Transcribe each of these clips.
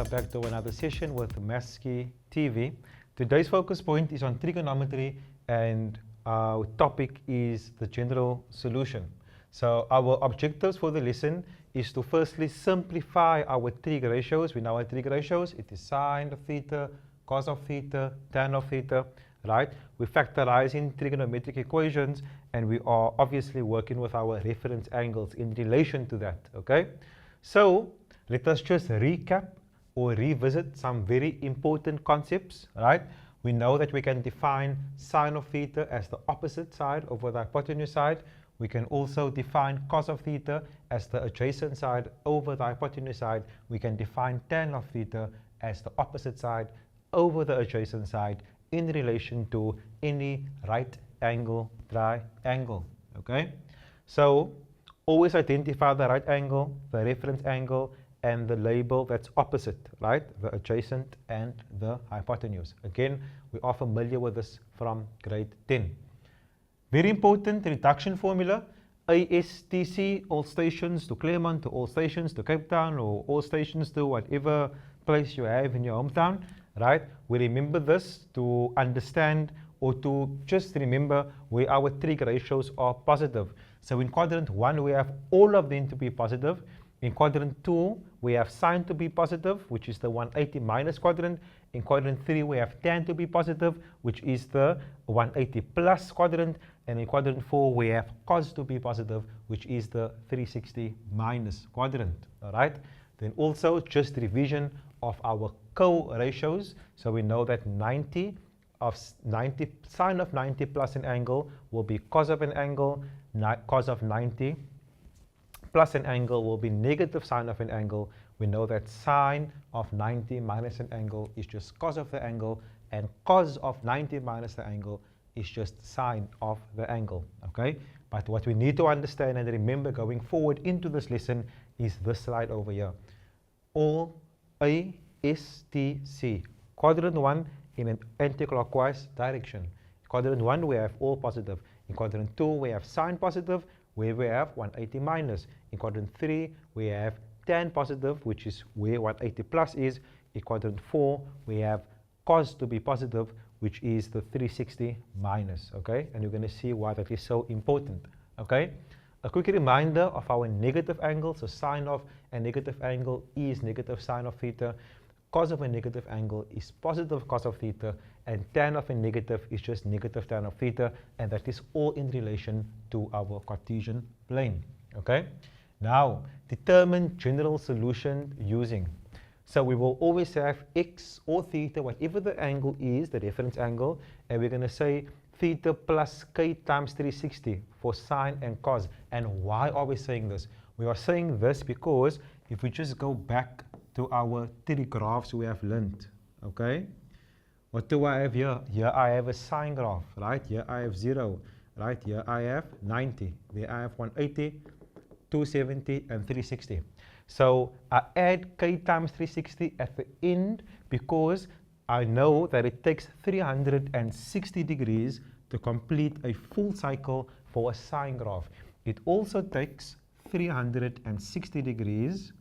welcome back to another session with Mathski TV. Today's focus point is on trigonometry and our topic is the general solution. So our objectives for the lesson is to firstly simplify our trig ratios. We know our trig ratios, it is sine of theta, cos of theta, tan of theta, right? We factorize in trigonometric equations and we are obviously working with our reference angles in relation to that, okay? So let us just recap or revisit some very important concepts, right? We know that we can define sine of theta as the opposite side over the hypotenuse side. We can also define cos of theta as the adjacent side over the hypotenuse side. We can define tan of theta as the opposite side over the adjacent side in relation to any right angle triangle, okay? So always identify the right angle, the reference angle, and the label that's opposite, right? The adjacent and the hypotenuse. Again, we are familiar with this from grade 10. Very important reduction formula, ASTC, all stations to Claremont, to all stations to Cape Town, or all stations to whatever place you have in your hometown, right? We remember this to understand or to just remember where our trig ratios are positive. So in quadrant 1, we have all of them to be positive. In quadrant 2, we have sine to be positive, which is the 180 minus quadrant. In quadrant 3, we have tan to be positive, which is the 180 plus quadrant. And in quadrant 4, we have cos to be positive, which is the 360 minus quadrant, all right? Then also just revision of our co-ratios. So we know that 90 sine of 90 plus an angle will be cos of an angle, cos of 90 plus an angle will be negative sine of an angle. We know that sine of 90 minus an angle is just cos of the angle, and cos of 90 minus the angle is just sine of the angle, okay? But what we need to understand and remember going forward into this lesson is this slide over here. All ASTC, quadrant 1 in an anti-clockwise direction. Quadrant 1, we have all positive. In quadrant 2, we have sine positive, where we have 180 minus. In quadrant 3, we have tan positive, which is where 180 plus is. In quadrant 4, we have cos to be positive, which is the 360 minus, okay? And you're going to see why that is so important, okay? A quick reminder of our negative angle. So sine of a negative angle is negative sine of theta. Cos of a negative angle is positive cos of theta, and tan of a negative is just negative tan of theta, and that is all in relation to our Cartesian plane, okay? Now, determine general solution using. So we will always have x or theta, whatever the angle is, the reference angle, and we're going to say theta plus k times 360 for sine and cos. And why are we saying this? We are saying this because if we just go back to our trig graphs we have learned, okay? What do I have here? Here I have a sine graph, right? Here I have 0, right? Here I have 90. There I have 180, 270, and 360. So I add k times 360 at the end because I know that it takes 360 degrees to complete a full cycle for a sine graph. It also takes 360 degrees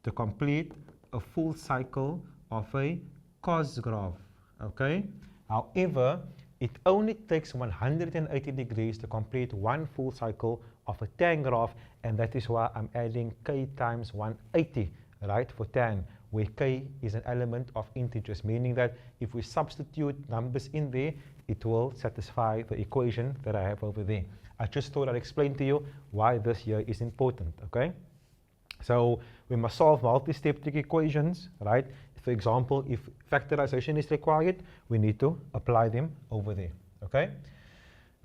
to complete a full cycle of a cos graph, okay? However, it only takes 180 degrees to complete one full cycle of a tan graph, and that is why I'm adding k times 180, right, for tan, where k is an element of integers, meaning that if we substitute numbers in there, it will satisfy the equation that I have over there. I just thought I'd explain to you why this here is important, okay? So we must solve multi-step trig equations, right? For example, if factorization is required, we need to apply them over there, okay?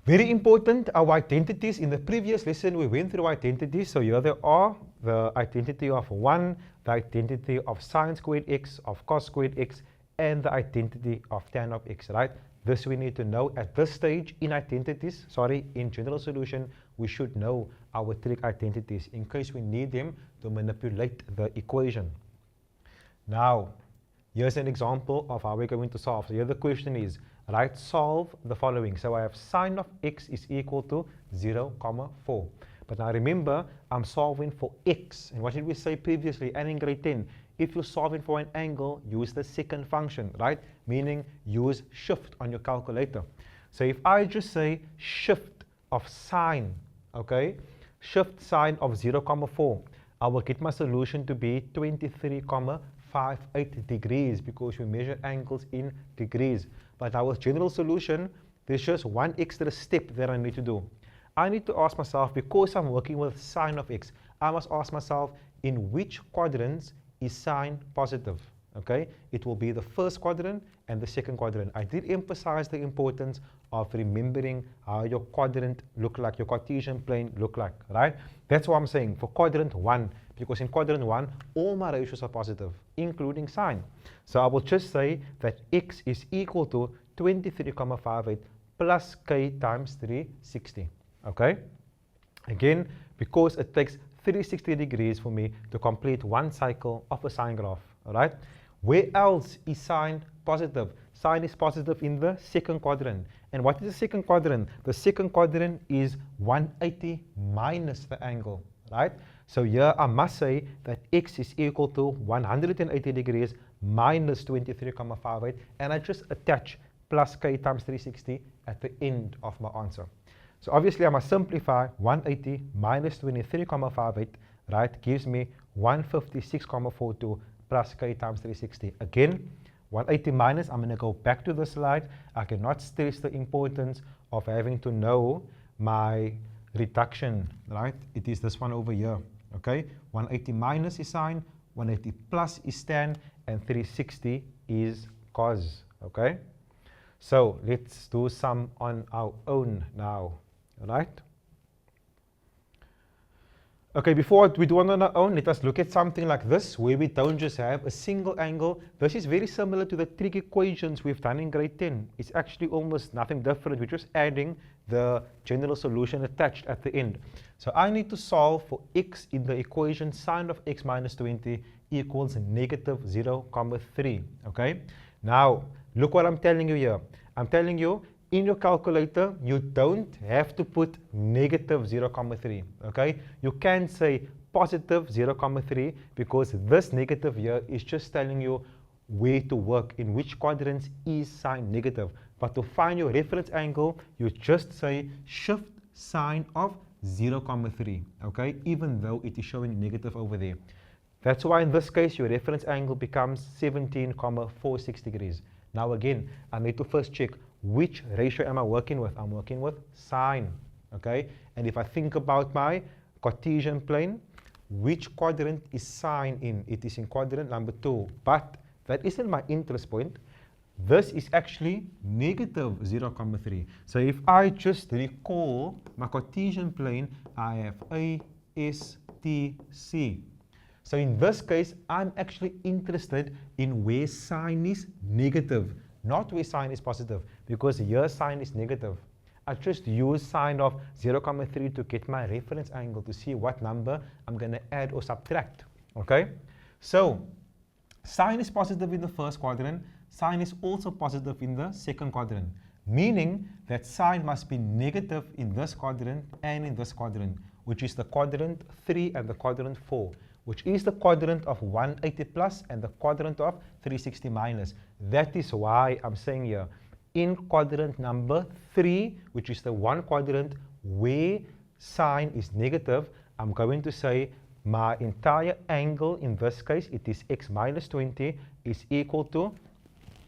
Very important, our identities. In the previous lesson, we went through identities. So here they are, the identity of 1, the identity of sine squared x, of cos squared x, and the identity of tan of x, right? This we need to know at this stage in identities, in general solution, we should know our trig identities in case we need them to manipulate the equation. Now, here's an example of how we're going to solve. So here the question is, right, solve the following. So I have sine of x is equal to 0, 4. But now remember, I'm solving for x. And what did we say previously and in grade 10? if you're solving for an angle, use the second function, right? Meaning use shift on your calculator. So if I just say shift of sine, okay, shift sine of 0,4, I will get my solution to be 23,58 degrees because we measure angles in degrees. But our general solution, there's just one extra step that I need to do. I need to ask myself, because I'm working with sine of x, I must ask myself, in which quadrants is sine positive? Okay, it will be the first quadrant and the second quadrant. I did emphasize the importance of remembering how your quadrant look like, your Cartesian plane look like, right? That's what I'm saying for quadrant 1, because in quadrant 1, all my ratios are positive, including sine. So I will just say that x is equal to 23,58 plus k times 360, okay? Again, because it takes 360 degrees for me to complete one cycle of a sine graph, all right? Where else is sine positive? Sine is positive in the second quadrant. And what is the second quadrant? The second quadrant is 180 minus the angle, right? So here I must say that x is equal to 180 degrees minus 23,58, and I just attach plus k times 360 at the end of my answer. So obviously I must simplify 180 minus 23,58, right, gives me 156,42 plus k times 360. Again, 180 minus, I'm going to go back to the slide. I cannot stress the importance of having to know my reduction, right? It is this one over here, okay? 180 minus is sine, 180 plus is tan, and 360 is cos, okay? So let's do some on our own now, all right? Okay, before we do one on our own, let us look at something like this, where we don't just have a single angle. This is very similar to the trig equations we've done in grade 10. It's actually almost nothing different. We're just adding the general solution attached at the end. So I need to solve for x in the equation sine of x minus 20 equals negative 0,3, okay? Now, look what I'm telling you here. I'm telling you, in your calculator, you don't have to put negative 0,3, okay? You can say positive 0,3 because this negative here is just telling you where to work, in which quadrants is sine negative. But to find your reference angle, you just say shift sine of 0,3, okay? Even though it is showing negative over there. That's why in this case, your reference angle becomes 17,46 degrees. Now again, I need to first check which ratio am I working with? I'm working with sine, okay? And if I think about my Cartesian plane, which quadrant is sine in? It is in quadrant number 2, but that isn't my interest point. This is actually negative 0,3. So if I just recall my Cartesian plane, I have A, S, T, C. So in this case, I'm actually interested in where sine is negative, not where sine is positive, because here sine is negative. I just use sine of 0,3 to get my reference angle to see what number I'm going to add or subtract, okay? So sine is positive in the first quadrant, sine is also positive in the second quadrant, meaning that sine must be negative in this quadrant and in this quadrant, which is the quadrant 3 and the quadrant 4. Which is the quadrant of 180 plus and the quadrant of 360 minus. That is why I'm saying here, in quadrant number 3, which is the one quadrant where sine is negative, I'm going to say my entire angle, in this case, it is x minus 20, is equal to,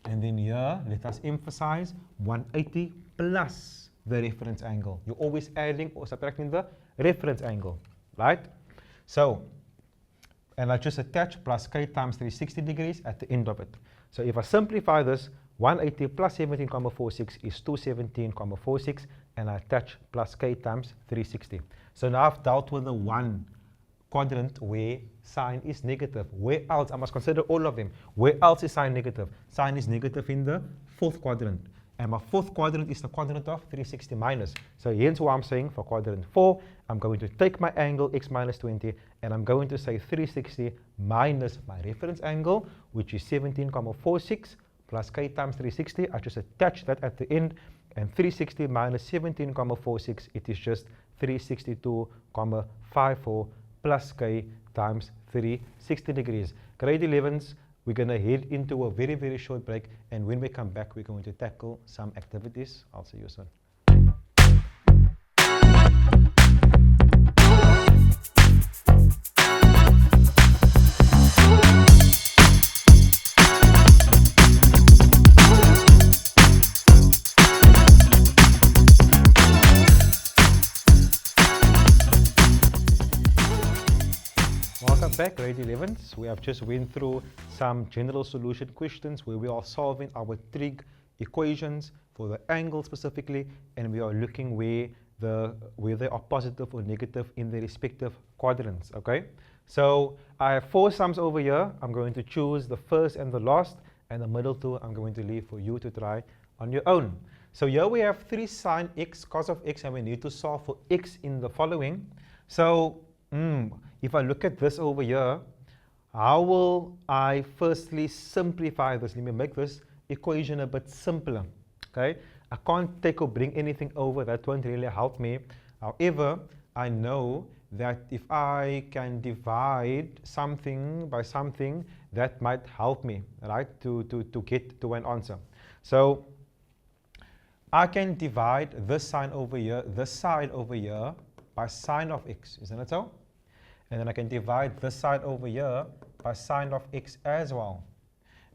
and then here, let us emphasize, 180 plus the reference angle. You're always adding or subtracting the reference angle, right? So, and I just attach plus k times 360 degrees at the end of it. So if I simplify this, 180 plus 17,46 is 217,46, and I attach plus k times 360. So now I've dealt with the one quadrant where sine is negative. Where else? I must consider all of them. Where else is sine negative? Sine is negative in the fourth quadrant. And my fourth quadrant is the quadrant of 360 minus. So here's what I'm saying for quadrant 4. I'm going to take my angle x minus 20, and I'm going to say 360 minus my reference angle, which is 17,46 plus k times 360. I just attach that at the end, and 360 minus 17,46, it is just 362,54 plus k times 360 degrees. Grade 11s, we're going to head into a very, very short break, and when we come back, we're going to tackle some activities. I'll see you soon. Welcome back, grade 11s. We have just went through some general solution questions where we are solving our trig equations for the angle specifically, and we are looking where they are positive or negative in their respective quadrants. Okay, so I have 4 sums over here. I'm going to choose the first and the last, and the middle 2 I'm going to leave for you to try on your own. So here we have 3 sine x cos of x, and we need to solve for x in the following. So if I look at this over here, how will I firstly simplify this? Let me make this equation a bit simpler. Okay, I can't take or bring anything over. That won't really help me. However, I know that if I can divide something by something, that might help me, right, to get to an answer. So I can divide this sign over here, this side over here, by sine of x, isn't it so? And then I can divide this side over here by sine of x as well.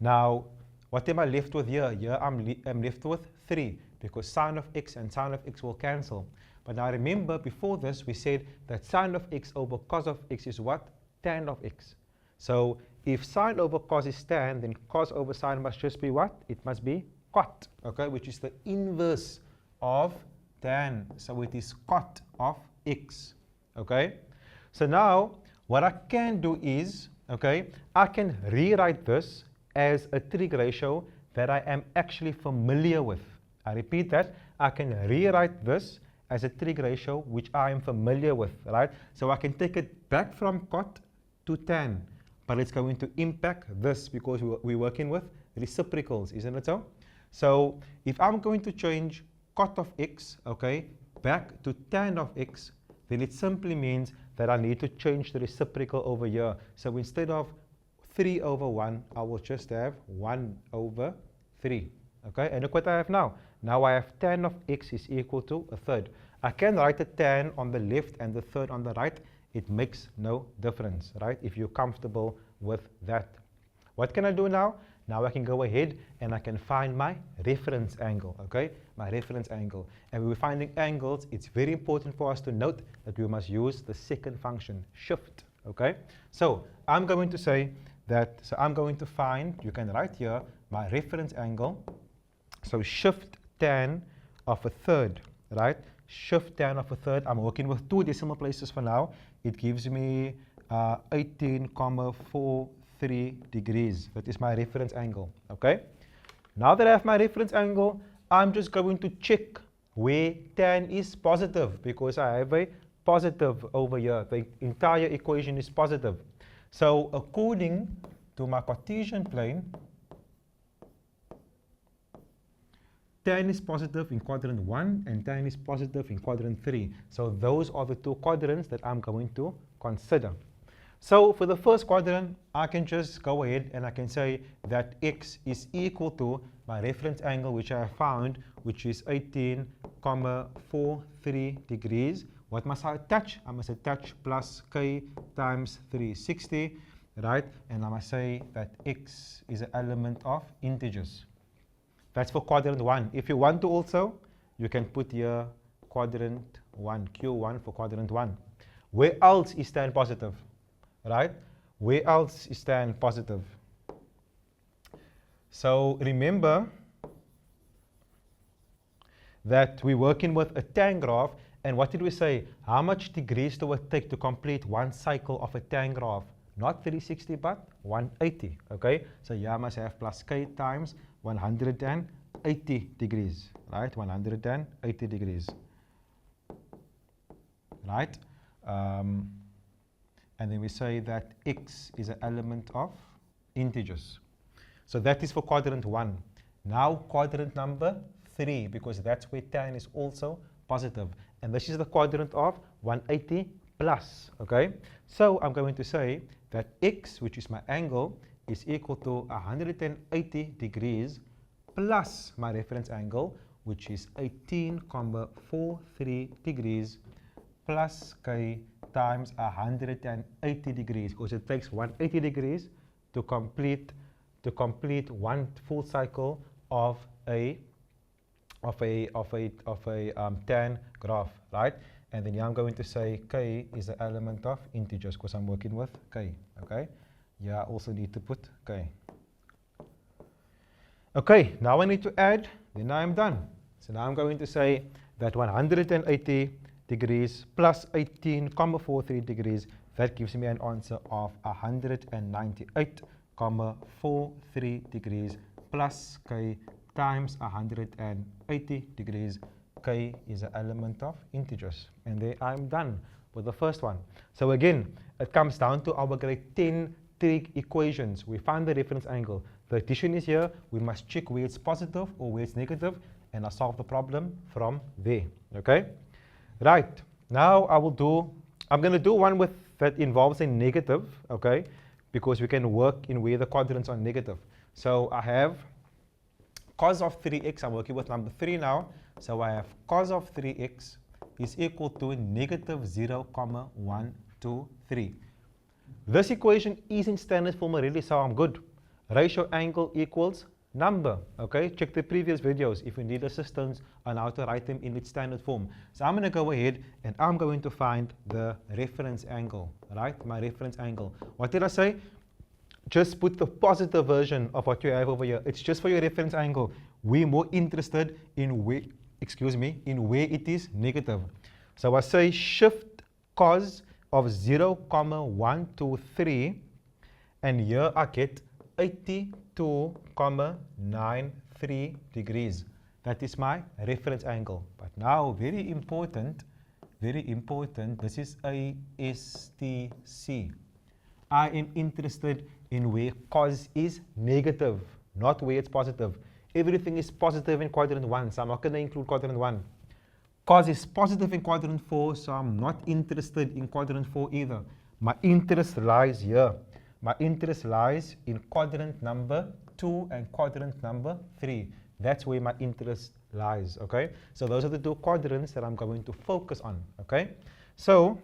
Now, what am I left with here? Here I'm left with 3, because sine of x and sine of x will cancel. But now remember, before this, we said that sine of x over cos of x is what? Tan of x. So if sine over cos is tan, then cos over sine must just be what? It must be cot, okay, which is the inverse of tan. So it is cot of x, okay? So now, what I can do is, okay, I can rewrite this as a trig ratio that I am actually familiar with. I repeat that, I can rewrite this as a trig ratio which I am familiar with, right? So I can take it back from cot to tan, but it's going to impact this because we're working with reciprocals, isn't it so? So if I'm going to change cot of x, okay, back to tan of x, then it simply means that I need to change the reciprocal over here. So instead of 3 over 1, I will just have 1 over 3. Okay, and look what I have now. Now I have tan of x is equal to a third. I can write a tan on the left and the third on the right. It makes no difference, right, if you're comfortable with that. What can I do now? Now I can go ahead and I can find my reference angle, okay? My reference angle. And when we're finding angles, it's very important for us to note that we must use the second function, shift, okay? So I'm going to say that, I'm going to find, you can write here, my reference angle. So shift tan of a third, right? Shift tan of a third. I'm working with 2 decimal places for now. It gives me 18,43 degrees. That is my reference angle, okay? Now that I have my reference angle, I'm just going to check where tan is positive, because I have a positive over here. The entire equation is positive. So according to my Cartesian plane, tan is positive in quadrant 1 and tan is positive in quadrant 3. So those are the 2 quadrants that I'm going to consider. So for the first quadrant, I can just go ahead and I can say that x is equal to my reference angle, which I have found, which is 18,43 degrees. What must I attach? I must attach plus k times 360, right? And I must say that x is an element of integers. That's for quadrant 1. If you want to also, you can put here quadrant 1, Q1 for quadrant 1. Where else is tan positive? Right? Where else is tan positive? So remember that we're working with a tan graph, and what did we say? How much degrees do it take to complete one cycle of a tan graph? Not 360, but 180, okay? So here I must have plus k times 180 degrees, right? 180 degrees, right? And then we say that x is an element of integers. So that is for quadrant 1. Now quadrant number 3, because that's where tan is also positive. And this is the quadrant of 180 plus, okay? So I'm going to say that x, which is my angle, is equal to 180 degrees plus my reference angle, which is 18,43 degrees plus k times 180 degrees, because it takes 180 degrees to complete one full cycle of a tan graph, right? And then here I'm going to say k is the element of integers because I'm working with k, okay? Yeah, I also need to put k. Okay, now I need to add, then I'm done. So now I'm going to say that 180 degrees plus 18,43 degrees, that gives me an answer of 198,43 degrees plus k times 180 degrees. K is an element of integers. And there I'm done with the first one. So again, it comes down to our grade 10 trig equations. We find the reference angle. The addition is here. We must check where it's positive or where it's negative, and I solve the problem from there. Okay? Right. Now I'm going to do one that involves a negative, okay? Because we can work in where the quadrants are negative. So I have cos of 3x. I'm working with number 3 now. So I have cos of 3x is equal to negative 0,123. This equation is in standard form already, so I'm good. Ratio angle equals number, okay? Check the previous videos if you need assistance on how to write them in its standard form. So I'm going to go ahead and I'm going to find the reference angle, right? My reference angle. What did I say? Just put the positive version of what you have over here. It's just for your reference angle. We're more interested in where, in where it is negative. So I say shift cos of 0,123, and here I get 82,93 degrees. That is my reference angle. But now, very important, this is ASTC. I am interested in where cos is negative, not where it's positive. Everything is positive in quadrant 1, so I'm not going to include quadrant 1. Cos is positive in quadrant 4, so I'm not interested in quadrant 4 either. My interest lies here. My interest lies in quadrant number 2 and quadrant number 3. That's where my interest lies, okay? So those are the two quadrants that I'm going to focus on, okay? So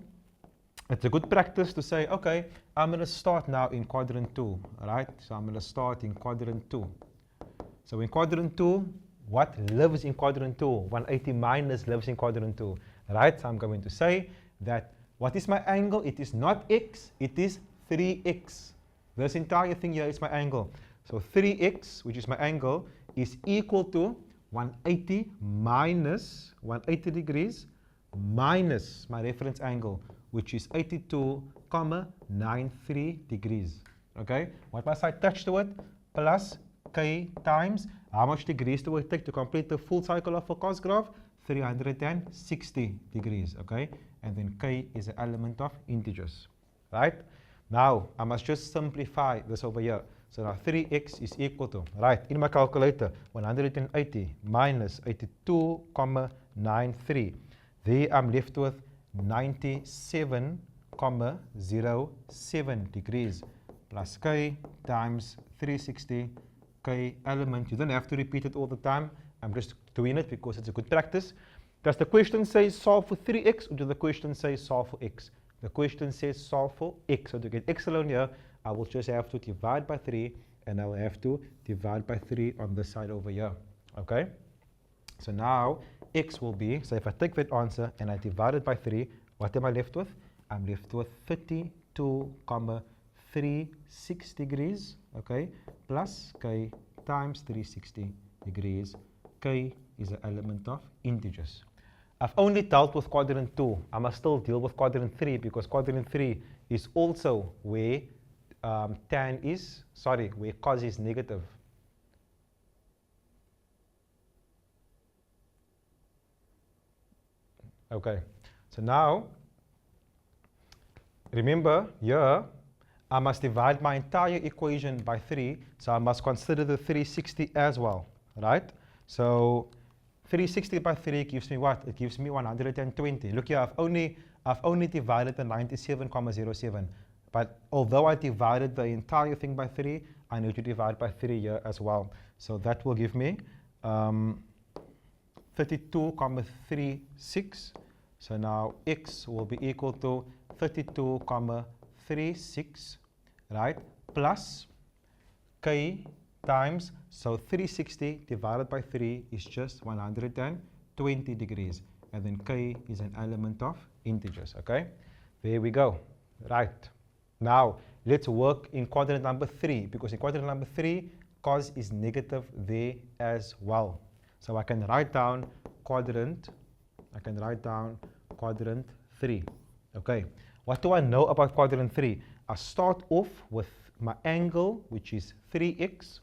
it's a good practice to say, okay, I'm going to start now in quadrant 2, right? So I'm going to start in quadrant 2. So in quadrant 2, what lives in quadrant 2? 180 minus lives in quadrant 2, right? So I'm going to say that what is my angle? It is not x, it is 3x. This entire thing here is my angle. So 3x, which is my angle, is equal to 180 minus 180 degrees minus my reference angle, which is 82,93 degrees. Okay? What must I touch to it? Plus k times, how much degrees do it take to complete the full cycle of a cos graph? 360 degrees, okay? And then k is an element of integers, right? Now, I must just simplify this over here. So now 3x is equal to, right, in my calculator, 180 minus 82,93. There I'm left with 97,07 degrees plus k times 360. K element. You don't have to repeat it all the time. I'm just doing it because it's a good practice. Does the question say solve for 3x, or does the question say solve for x? The question says solve for x. So to get x alone here, I will just have to divide by 3, and I will have to divide by 3 on this side over here. Okay? So now x will be, so if I take that answer and I divide it by 3, what am I left with? I'm left with 32,36 degrees, okay, plus k times 360 degrees. K is an element of integers. I've only dealt with quadrant 2. I must still deal with quadrant 3 because quadrant 3 is also where where cos is negative. Okay, so now, remember here, I must divide my entire equation by 3, so I must consider the 360 as well, right? So 360 by 3 gives me what? It gives me 120. Look here, I've only divided the 97,07. But although I divided the entire thing by 3, I need to divide by 3 here as well. So that will give me 32,36. So now x will be equal to 32,36, right? Plus k times, so 360 divided by 3 is just 120 degrees. And then k is an element of integers, okay? There we go, right. Now, let's work in quadrant number 3, because in quadrant number 3, cos is negative there as well. So I can write down quadrant 3, okay? What do I know about quadrant 3? I start off with my angle, which is 3x,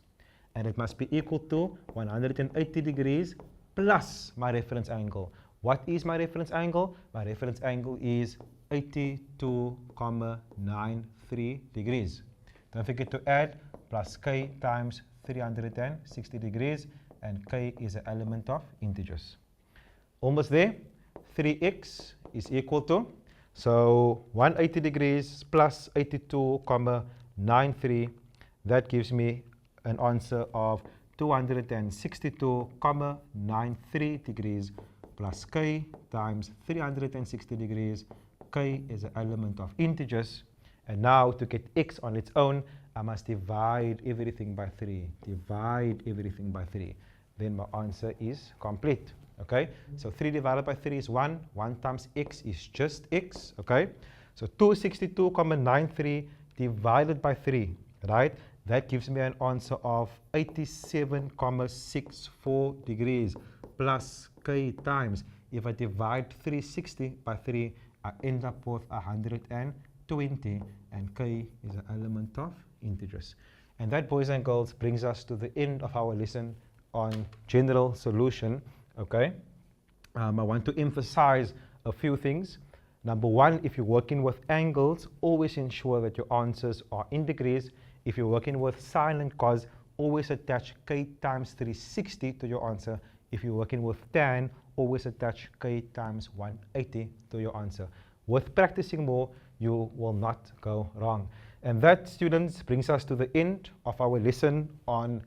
and it must be equal to 180 degrees plus my reference angle. What is my reference angle? My reference angle is 82,93 degrees. Don't forget to add plus k times 360 degrees, and k is an element of integers. Almost there. 3x is equal to, so 180 degrees plus 82,93, that gives me an answer of 262,93 degrees plus k times 360 degrees. K is an element of integers. And now to get x on its own, I must divide everything by 3. Divide everything by 3. Then my answer is complete. Okay? So 3 divided by 3 is 1. 1 times x is just x. Okay? So 262,93 divided by 3. Right? That gives me an answer of 87,64 degrees plus k times. If I divide 360 by 3, I end up with 120, and k is an element of integers. And that, boys and girls, brings us to the end of our lesson on general solution. Okay, I want to emphasize a few things. Number one, if you're working with angles, always ensure that your answers are in degrees. If you're working with sine and cos, always attach k times 360 to your answer. If you're working with tan, always attach k times 180 to your answer. With practicing more, you will not go wrong. And that, students, brings us to the end of our lesson on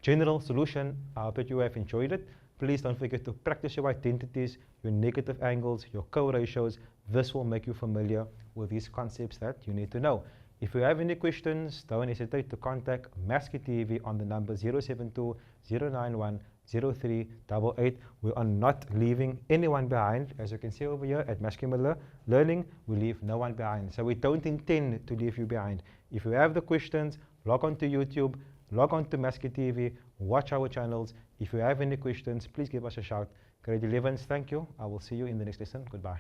general solution. I hope that you have enjoyed it. Please don't forget to practice your identities, your negative angles, your co-ratios. This will make you familiar with these concepts that you need to know. If you have any questions, don't hesitate to contact Masked TV on the number 072-091-0388. We are not leaving anyone behind. As you can see over here at Masked Miller Learning, we leave no one behind. So we don't intend to leave you behind. If you have the questions, log on to YouTube, log on to Masked TV, watch our channels. If you have any questions, please give us a shout. Grade 11s, thank you. I will see you in the next lesson. Goodbye.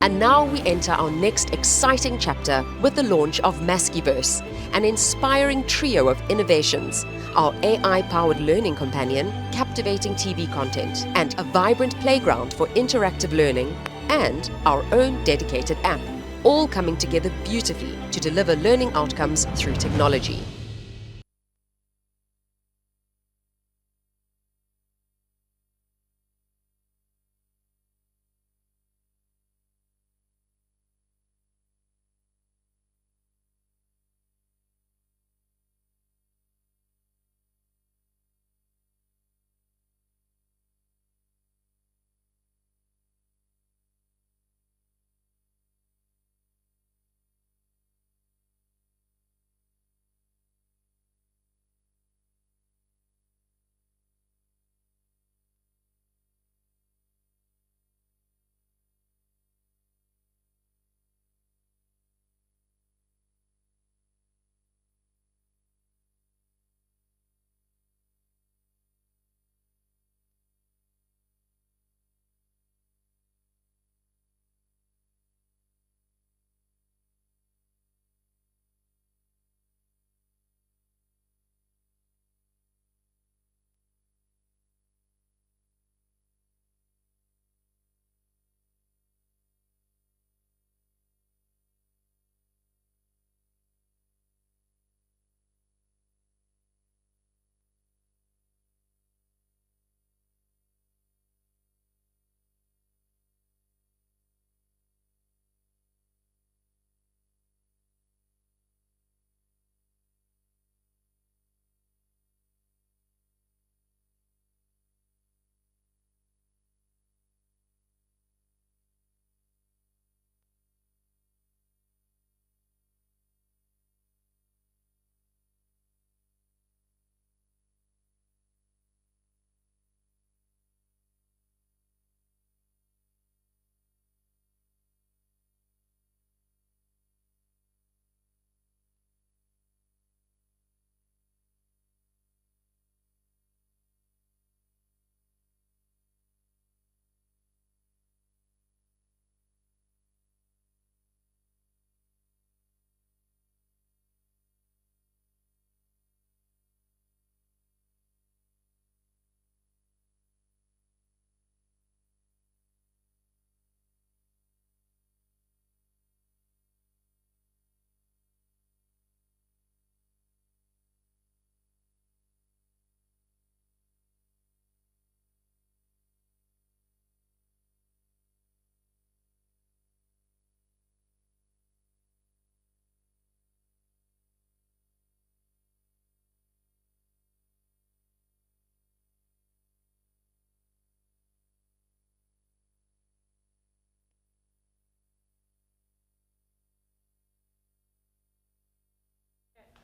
And now we enter our next exciting chapter with the launch of Maskiverse, an inspiring trio of innovations, our AI-powered learning companion, captivating TV content, and a vibrant playground for interactive learning, and our own dedicated app, all coming together beautifully to deliver learning outcomes through technology.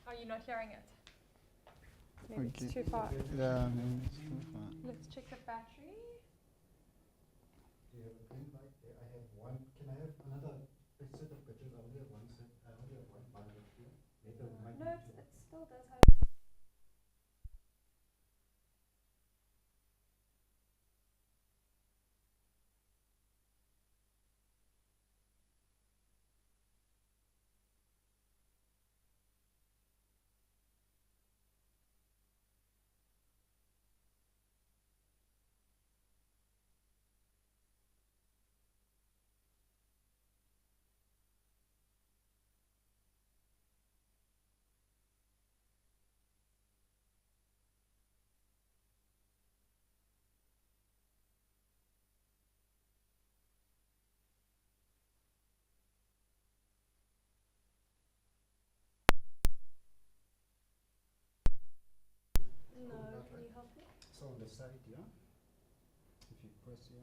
Are you not hearing it? Maybe it's too far. Yeah, maybe it's too far. Let's check the battery. Do you have a green light there? I have one. Can I have another set of pictures? I only have one set. I only have one bundle here. Later we might No, need it to. still does have. No, can you help me? So on the side, yeah. If you press here.